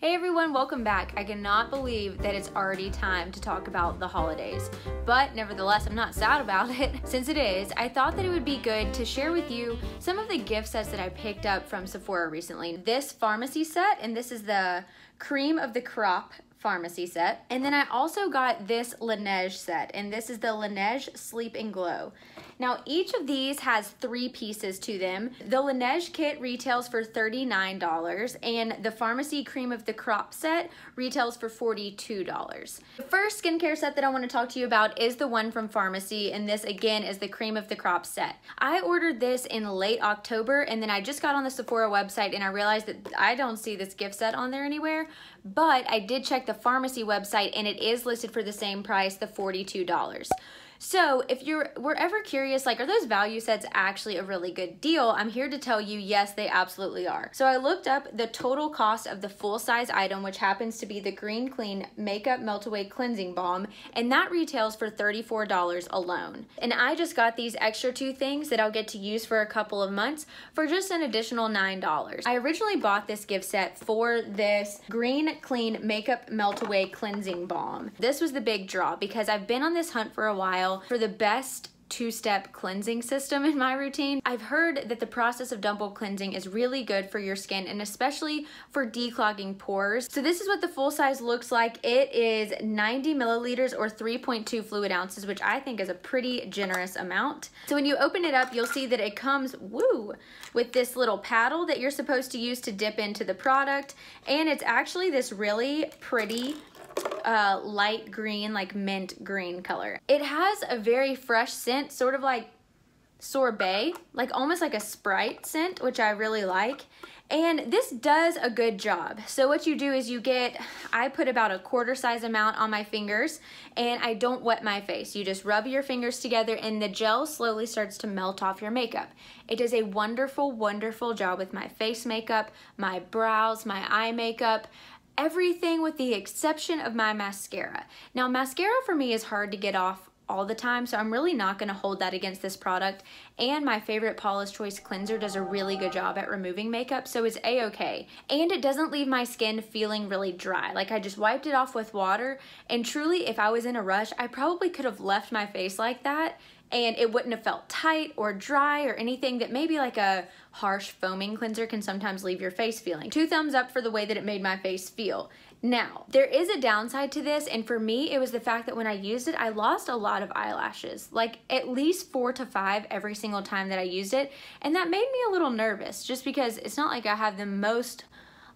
Hey everyone, welcome back. I cannot believe that it's already time to talk about the holidays, but nevertheless, I'm not sad about it. Since it is, I thought that it would be good to share with you some of the gift sets that I picked up from Sephora recently. This pharmacy set, and this is the Cream of the Crop pharmacy set. And then I also got this Laneige set, and this is the Laneige Sleep Glow. Now, each of these has 3 pieces to them. The Laneige kit retails for $39, and the Farmacy Cream of the Crop set retails for $42. The first skincare set that I want to talk to you about is the one from Farmacy, and this again is the Cream of the Crop set. I ordered this in late October, and then I just got on the Sephora website and I realized that I don't see this gift set on there anywhere, but I did check the Farmacy website and it is listed for the same price, the $42. So if you were ever curious, like, are those value sets actually a really good deal? I'm here to tell you, yes, they absolutely are. So I looked up the total cost of the full-size item, which happens to be the Green Clean Makeup Melt-Away Cleansing Balm, and that retails for $34 alone. And I just got these extra 2 things that I'll get to use for a couple of months for just an additional $9. I originally bought this gift set for this Green Clean Makeup Melt-Away Cleansing Balm. This was the big draw because I've been on this hunt for a while for the best 2-step cleansing system in my routine. I've heard that the process of double cleansing is really good for your skin and especially for declogging pores. So this is what the full size looks like. It is 90 milliliters or 3.2 fluid ounces, which I think is a pretty generous amount. So when you open it up, you'll see that it comes, with this little paddle that you're supposed to use to dip into the product. And it's actually this really pretty light green, like mint green color. It has a very fresh scent, sort of like sorbet, like almost like a Sprite scent, which I really like. And this does a good job. So what you do is I put about a quarter size amount on my fingers, and I don't wet my face. You just rub your fingers together and the gel slowly starts to melt off your makeup. It does a wonderful, wonderful job with my face makeup, my brows, my eye makeup, everything with the exception of my mascara. Now, mascara for me is hard to get off all the time, so I'm really not going to hold that against this product. And my favorite Paula's Choice cleanser does a really good job at removing makeup, so it's a-okay. And it doesn't leave my skin feeling really dry. Like, I just wiped it off with water, and truly, if I was in a rush, I probably could have left my face like that and it wouldn't have felt tight or dry or anything that maybe like a harsh foaming cleanser can sometimes leave your face feeling. 2 thumbs up for the way that it made my face feel. Now, there is a downside to this, and for me, it was the fact that when I used it, I lost a lot of eyelashes, like at least 4 to 5 every single time that I used it, and that made me a little nervous just because it's not like I have the most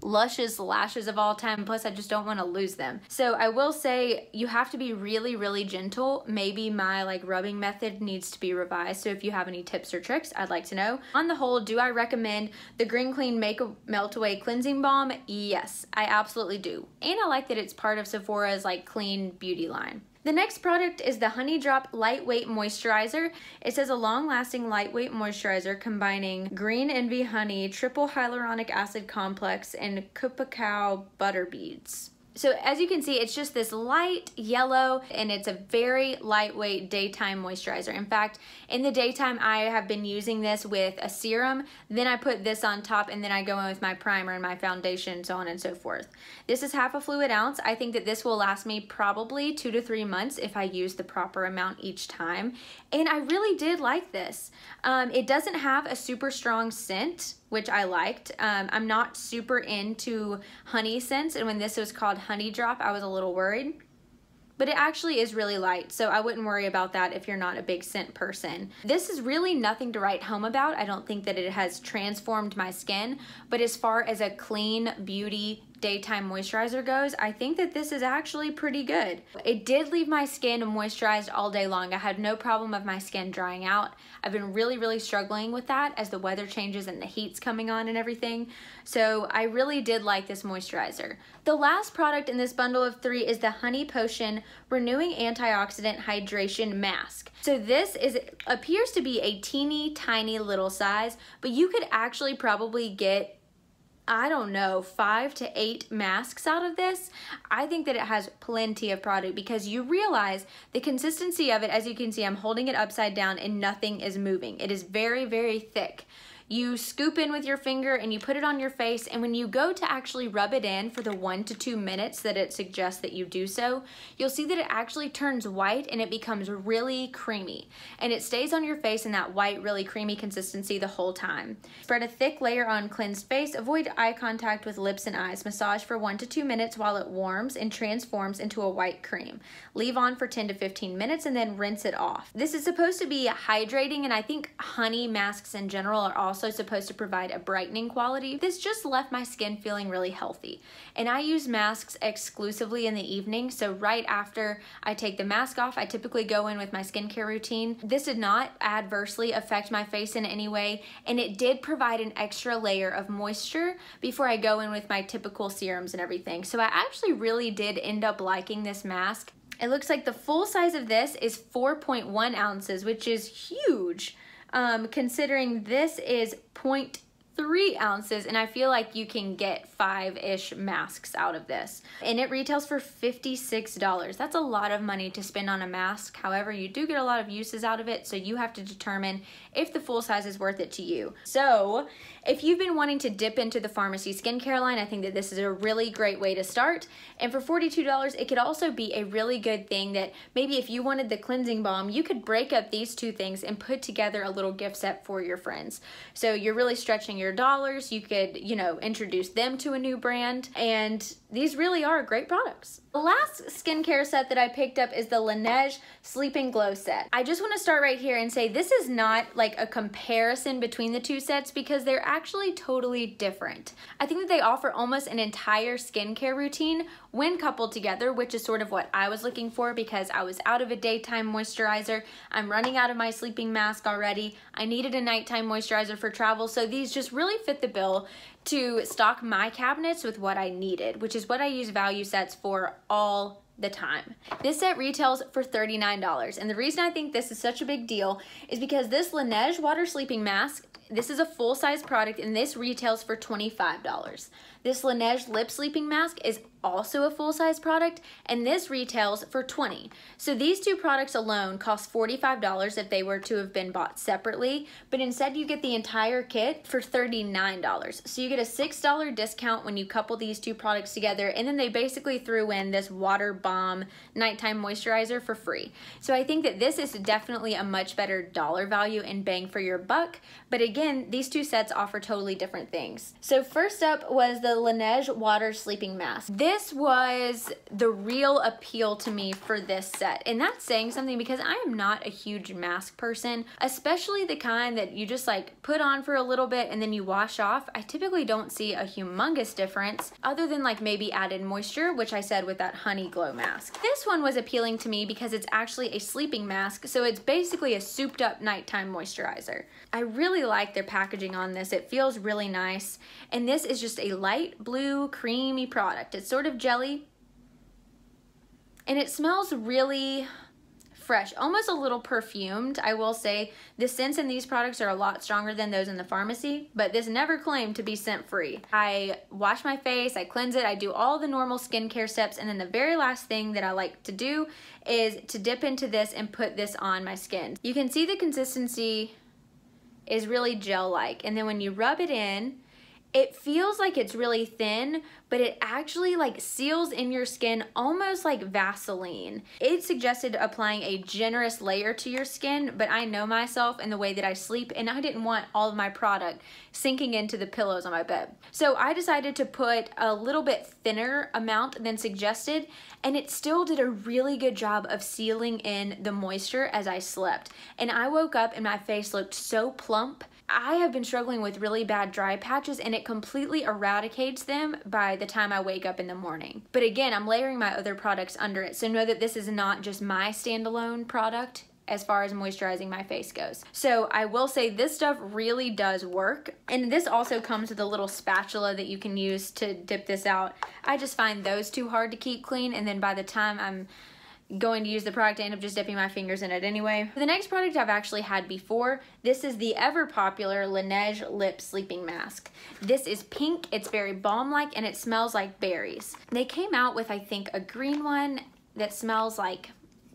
luscious lashes of all time, plus I just don't want to lose them. So I will say you have to be really, really gentle. Maybe my rubbing method needs to be revised, so if you have any tips or tricks, I'd like to know. On the whole, do I recommend the Green Clean Makeup Melt-Away Cleansing Balm? Yes, I absolutely do. And I like that it's part of Sephora's clean beauty line. The next product is the Honey Drop Lightweight Moisturizer. It says a long-lasting lightweight moisturizer combining green envy honey, triple hyaluronic acid complex, and cacao butter beads. So as you can see, it's just this light yellow, and it's a very lightweight daytime moisturizer. In fact, in the daytime, I have been using this with a serum, then I put this on top, and then I go in with my primer and my foundation, so on and so forth. This is half a fluid ounce. I think that this will last me probably 2 to 3 months if I use the proper amount each time, and I really did like this. It doesn't have a super strong scent, which I liked. I'm not super into honey scents, and when this was called Honey Drop, I was a little worried. But it actually is really light, so I wouldn't worry about that if you're not a big scent person. This is really nothing to write home about. I don't think that it has transformed my skin, but as far as a clean beauty daytime moisturizer goes, I think that this is actually pretty good. It did leave my skin moisturized all day long. I had no problem of my skin drying out. I've been really, really struggling with that as the weather changes and the heat's coming on and everything. So I really did like this moisturizer. The last product in this bundle of 3 is the Honey Potion Renewing Antioxidant Hydration Mask. So this appears to be a teeny tiny little size, but you could actually probably get, I don't know, 5 to 8 masks out of this. I think that it has plenty of product because you realize the consistency of it. As you can see, I'm holding it upside down and nothing is moving. It is very, very thick. You scoop in with your finger and you put it on your face, and when you go to actually rub it in for the 1 to 2 minutes that it suggests that you do so, you'll see that it actually turns white and it becomes really creamy. And it stays on your face in that white, really creamy consistency the whole time. Spread a thick layer on cleansed face, avoid eye contact with lips and eyes. Massage for 1 to 2 minutes while it warms and transforms into a white cream. Leave on for 10 to 15 minutes and then rinse it off. This is supposed to be hydrating, and I think honey masks in general are also supposed to provide a brightening quality. This just left my skin feeling really healthy. And I use masks exclusively in the evening, so right after I take the mask off, I typically go in with my skincare routine. This did not adversely affect my face in any way, and it did provide an extra layer of moisture before I go in with my typical serums and everything. So I actually really did end up liking this mask. It looks like the full size of this is 4.1 ounces, which is huge, considering this is 0.3 ounces, and I feel like you can get 5-ish masks out of this. And it retails for $56. That's a lot of money to spend on a mask. However, you do get a lot of uses out of it, so you have to determine if the full size is worth it to you. So if you've been wanting to dip into the Farmacy skincare line, I think that this is a really great way to start. And for $42, it could also be a really good thing that maybe if you wanted the cleansing balm, you could break up these two things and put together a little gift set for your friends. So you're really stretching your dollars. You could, you know, introduce them to a new brand, and these really are great products. The last skincare set that I picked up is the Laneige Sleep Glow Set. I just want to start right here and say this is not like a comparison between the two sets because they're actually totally different. I think that they offer almost an entire skincare routine when coupled together, which is sort of what I was looking for because I was out of a daytime moisturizer. I'm running out of my sleeping mask already. I needed a nighttime moisturizer for travel, so these just really fit the bill to stock my cabinets with what I needed, which is what I use value sets for all the time. This set retails for $39, and the reason I think this is such a big deal is because this Lineage water sleeping mask, this is a full-size product, and this retails for $25. This Laneige lip sleeping mask is also a full-size product, and this retails for $20. So these two products alone cost $45 if they were to have been bought separately, but instead you get the entire kit for $39. So you get a $6 discount when you couple these two products together, and then they basically threw in this water balm nighttime moisturizer for free. So I think that this is definitely a much better dollar value and bang for your buck, but again, these two sets offer totally different things. So first up was the Laneige water sleeping mask. This was the real appeal to me for this set, and that's saying something because I am not a huge mask person, especially the kind that you just like put on for a little bit and then you wash off. I typically don't see a humongous difference other than like maybe added moisture, which I said with that honey glow mask. This one was appealing to me because it's actually a sleeping mask, so it's basically a souped up nighttime moisturizer. I really like their packaging on this. It feels really nice, and this is just a light blue creamy product. It's sort of jelly, and it smells really fresh, almost a little perfumed. I will say the scents in these products are a lot stronger than those in the pharmacy, but this never claimed to be scent free. I wash my face, I cleanse it, I do all the normal skincare steps, and then the very last thing that I like to do is to dip into this and put this on my skin. You can see the consistency is really gel-like, and then when you rub it in, it feels like it's really thin, but it actually like seals in your skin almost like Vaseline. It suggested applying a generous layer to your skin, but I know myself and the way that I sleep, and I didn't want all of my product sinking into the pillows on my bed. So I decided to put a little bit thinner amount than suggested, and it still did a really good job of sealing in the moisture as I slept. And I woke up and my face looked so plump. I have been struggling with really bad dry patches, and it completely eradicates them by the time I wake up in the morning. But again, I'm layering my other products under it, so know that this is not just my standalone product as far as moisturizing my face goes. So I will say this stuff really does work, and this also comes with a little spatula that you can use to dip this out. I just find those too hard to keep clean, and then by the time I'm going to use the product, I end up just dipping my fingers in it anyway. The next product I've actually had before. This is the ever popular Laneige Lip Sleeping Mask. This is pink, it's very balm-like, and it smells like berries. They came out with, I think, a green one that smells like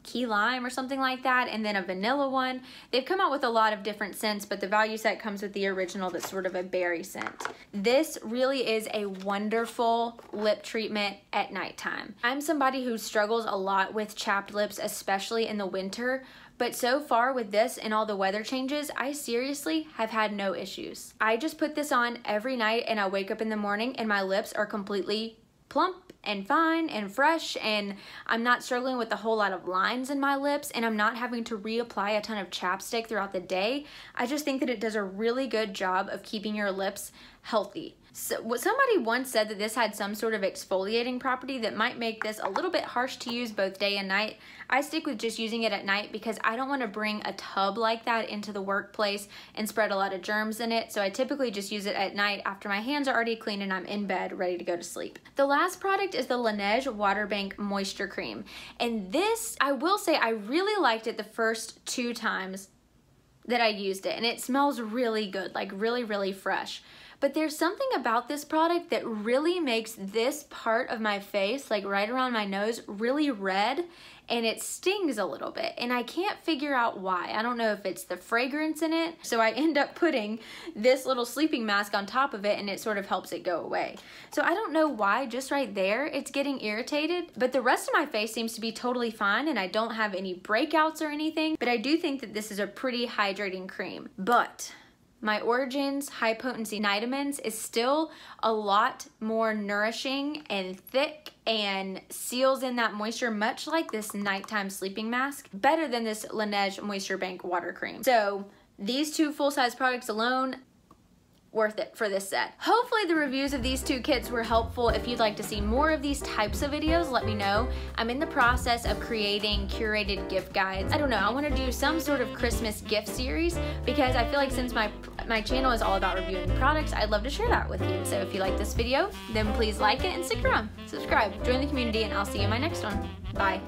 key lime or something like that, and then a vanilla one. They've come out with a lot of different scents, but the value set comes with the original that's sort of a berry scent. This really is a wonderful lip treatment at nighttime. I'm somebody who struggles a lot with chapped lips, especially in the winter, but so far with this and all the weather changes, I seriously have had no issues. I just put this on every night and I wake up in the morning and my lips are completely plump and fine and fresh, and I'm not struggling with a whole lot of lines in my lips, and I'm not having to reapply a ton of chapstick throughout the day. I just think that it does a really good job of keeping your lips healthy. So somebody once said that this had some sort of exfoliating property that might make this a little bit harsh to use both day and night. I stick with just using it at night because I don't want to bring a tub like that into the workplace and spread a lot of germs in it. So I typically just use it at night after my hands are already clean and I'm in bed ready to go to sleep. The last product is the Laneige Water Bank Moisture Cream. And this, I will say, I really liked it the first 2 times that I used it. And it smells really good, like really, really fresh. But there's something about this product that really makes this part of my face, like right around my nose, really red, and it stings a little bit, and I can't figure out why. I don't know if it's the fragrance in it, so I end up putting this little sleeping mask on top of it and it sort of helps it go away. So I don't know why, just right there, it's getting irritated, but the rest of my face seems to be totally fine and I don't have any breakouts or anything, but I do think that this is a pretty hydrating cream. But my Origins High Potency Nitamins is still a lot more nourishing and thick and seals in that moisture, much like this nighttime sleeping mask, better than this Laneige Moisture Bank Water Cream. So these 2 full-size products alone, worth it for this set. Hopefully the reviews of these 2 kits were helpful. If you'd like to see more of these types of videos, let me know. I'm in the process of creating curated gift guides. I don't know, I want to do some sort of Christmas gift series because I feel like since my channel is all about reviewing products, I'd love to share that with you. So if you like this video, then please like it and stick around. Subscribe, join the community, and I'll see you in my next one. Bye.